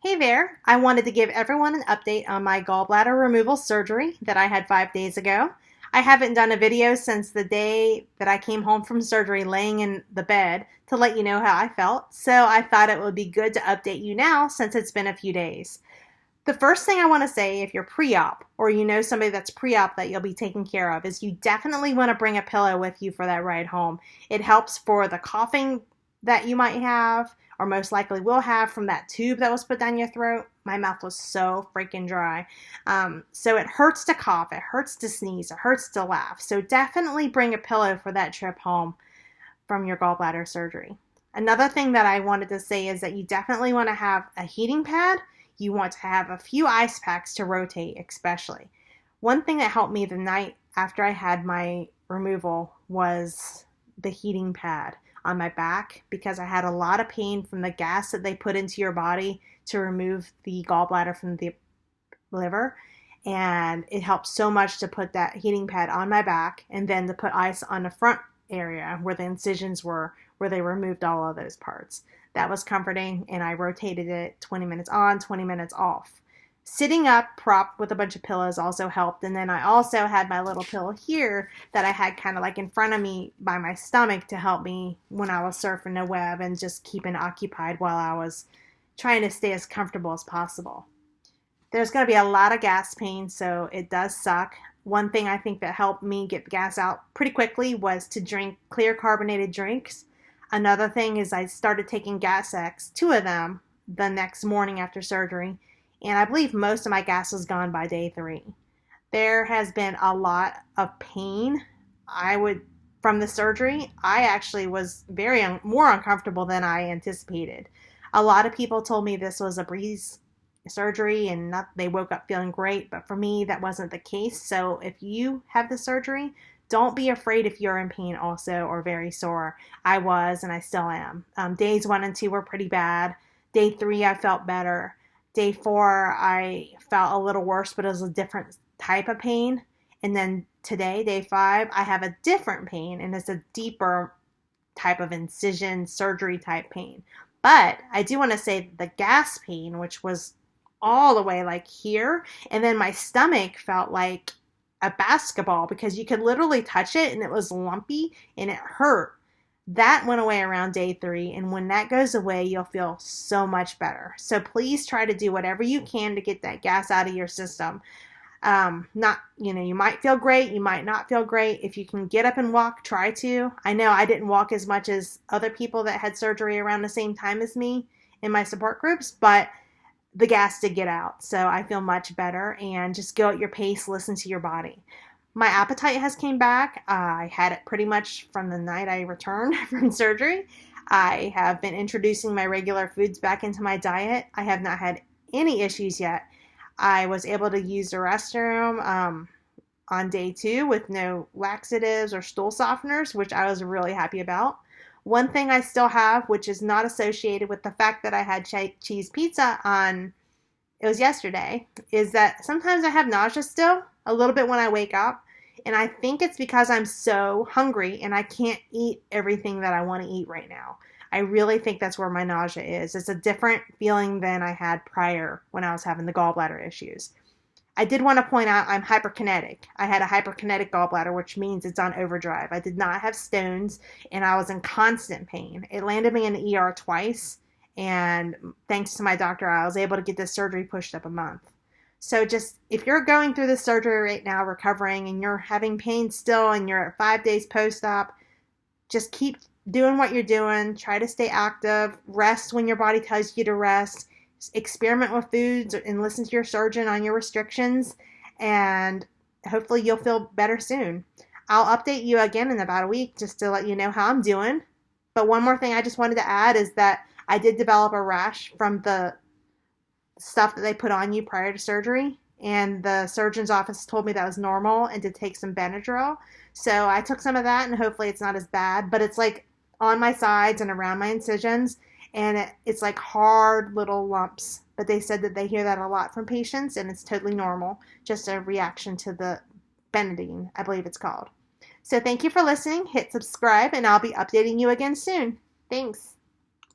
Hey there. I wanted to give everyone an update on my gallbladder removal surgery that I had 5 days ago. I haven't done a video since the day that I came home from surgery laying in the bed to let you know how I felt, so I thought it would be good to update you now since it's been a few days. The first thing I want to say, if you're pre-op or you know somebody that's pre-op that you'll be taking care of, is you definitely want to bring a pillow with you for that ride home. It helps for the coughing that you might have or most likely will have from that tube that was put down your throat. My mouth was so freaking dry. So it hurts to cough, it hurts to sneeze, it hurts to laugh. So definitely bring a pillow for that trip home from your gallbladder surgery. Another thing that I wanted to say is that you definitely want to have a heating pad. You want to have a few ice packs to rotate, especially. One thing that helped me the night after I had my removal was the heating pad on my back because I had a lot of pain from the gas that they put into your body to remove the gallbladder from the liver. And it helped so much to put that heating pad on my back and then to put ice on the front area where the incisions were, where they removed all of those parts. That was comforting, and I rotated it 20 minutes on, 20 minutes off. Sitting up, propped with a bunch of pillows also helped, and then I also had my little pillow here that I had kind of like in front of me by my stomach to help me when I was surfing the web and just keeping occupied while I was trying to stay as comfortable as possible. There's going to be a lot of gas pain, so it does suck. One thing I think that helped me get gas out pretty quickly was to drink clear carbonated drinks. Another thing is I started taking Gas X, 2 of them, the next morning after surgery, and I believe most of my gas was gone by day 3. There has been a lot of pain. From the surgery, I actually was more uncomfortable than I anticipated. A lot of people told me this was a breeze surgery and they woke up feeling great, but for me that wasn't the case. So if you have the surgery, don't be afraid if you're in pain also or very sore. I was and I still am. Days 1 and 2 were pretty bad. Day 3 I felt better. Day 4 I felt a little worse, but it was a different type of pain. And then today, day 5, I have a different pain, and it's a deeper type of incision surgery type pain. But I do want to say the gas pain, which was all the way like here, and then my stomach felt like a basketball because you could literally touch it and it was lumpy and it hurt. That went away around day 3, and when that goes away, you'll feel so much better. So please try to do whatever you can to get that gas out of your system. You might feel great, you might not feel great. If you can get up and walk, try to. I know I didn't walk as much as other people that had surgery around the same time as me in my support groups, but the gas did get out, so I feel much better. And just go at your pace, listen to your body. My appetite has came back. I had it pretty much from the night I returned from surgery. I have been introducing my regular foods back into my diet. I have not had any issues yet. I was able to use the restroom on day 2 with no laxatives or stool softeners, which I was really happy about. One thing I still have, which is not associated with the fact that I had cheese pizza it was yesterday, is that sometimes I have nausea still, a little bit when I wake up. And I think it's because I'm so hungry and I can't eat everything that I want to eat right now. I really think that's where my nausea is. It's a different feeling than I had prior when I was having the gallbladder issues. I did want to point out I'm hyperkinetic. I had a hyperkinetic gallbladder, which means it's on overdrive. I did not have stones, and I was in constant pain. It landed me in the ER twice, and thanks to my doctor, I was able to get this surgery pushed up a month. So just, if you're going through this surgery right now, recovering, and you're having pain still, and you're at 5 days post-op, just keep doing what you're doing. Try to stay active. Rest when your body tells you to rest. Experiment with foods and listen to your surgeon on your restrictions, and hopefully you'll feel better soon. I'll update you again in about a week just to let you know how I'm doing. But one more thing I just wanted to add is that I did develop a rash from the stuff that they put on you prior to surgery, and the surgeon's office told me that was normal and to take some Benadryl. So I took some of that, and hopefully it's not as bad, but it's like on my sides and around my incisions, and it's like hard little lumps. But they said that they hear that a lot from patients, and it's totally normal, just a reaction to the Benadine, I believe it's called. So thank you for listening. Hit subscribe, and I'll be updating you again soon. Thanks.